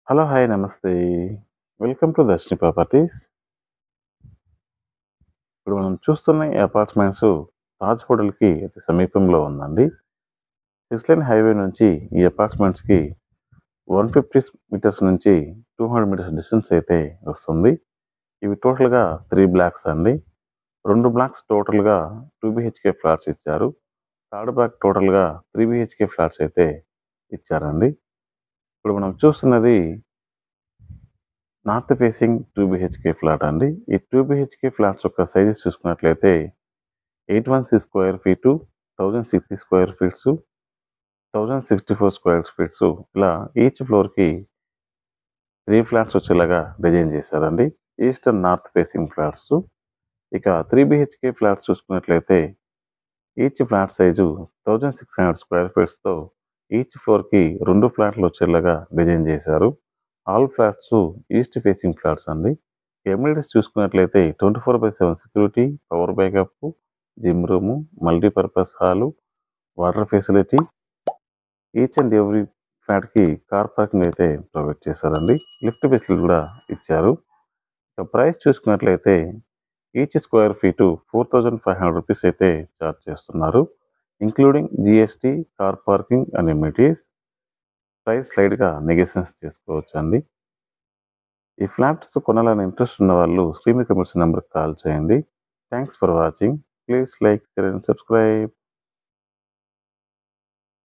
Hello! Hi! నమస్తే. Welcome to Darshini properties. ఇప్పుడు మనం చూస్తున్న ఈ అపార్ట్మెంట్స్ తాజ్ హోటల్‌కి అతి సమీపంలో ఉందండి. 6 లేన్ హైవే నుంచి ఈ అపార్ట్మెంట్స్‌కి 150 మీటర్స్ నుంచి 200 మీటర్స్ డిస్టెన్స్ అయితే వస్తుంది. ఇవి టోటల్‌గా 3 బ్లాక్స్ అండి. 2 బ్లాక్స్ టోటల్‌గా 2 బీహెచ్‌కే ఫ్లాట్స్ ఇచ్చారు. థర్డ్ బ్లాక్ టోటల్‌గా 3 బీహెచ్‌కే ఫ్లాట్స్ అయితే ఇచ్చారండి. ఇప్పుడు మనం చూస్తున్నది నార్త్ ఫేసింగ్ 2 బీహెచ్‌కే ఫ్లాట్ అండి. ఈ 2 బీహెచ్‌కే ఫ్లాట్స్ యొక్క సైజెస్ చూసుకున్నట్లయితే 816 square feet, 1060 square feets, 1064 square feets ఇలా ఈచ్ ఫ్లోర్‌కి 3 ఫ్లాట్స్ వచ్చేలాగా డిజైన్ చేశారండి. East and north facing flats. ఇక 3 బీహెచ్‌కే ఫ్లాట్స్ చూసుకున్నట్లయితే ఈచ్ ఫ్లాట్ సైజు 1600 స్క్వేర్ ఫీట్స్‌తో ఈచ్ ఫ్లోర్‌కి 2 ఫ్లాట్లు వచ్చేలాగా డిజైన్ చేశారు. All flats east facing flats అండి. ఎమ్యూనిటీస్ చూసుకున్నట్లయితే 24/7 security, power backup, gym room, multipurpose hall, water facility, each and every ఫ్లాట్‌కి కార్ పార్కింగ్ అయితే ప్రొవైడ్ చేశారండి. లిఫ్ట్ ఫెసిలిటీ కూడా ఇచ్చారు. ఇక ప్రైస్ చూసుకున్నట్లయితే ఈచ్ స్క్వేర్ ఫీటు 4500 రూపీస్ అయితే ఛార్జ్ చేస్తున్నారు. Including GST, car parking and amenities. Price స్లైడ్‌గా నెగోషియేషన్స్ చేసుకోవచ్చండి. ఈ ఫ్లాట్స్ కొనాలని ఇంట్రెస్ట్ ఉన్న వాళ్ళు స్క్రీన్ మీద కనిపిస్తున్న నంబర్‌కి కాల్ చేయండి. Thanks for watching. Please like, share and subscribe.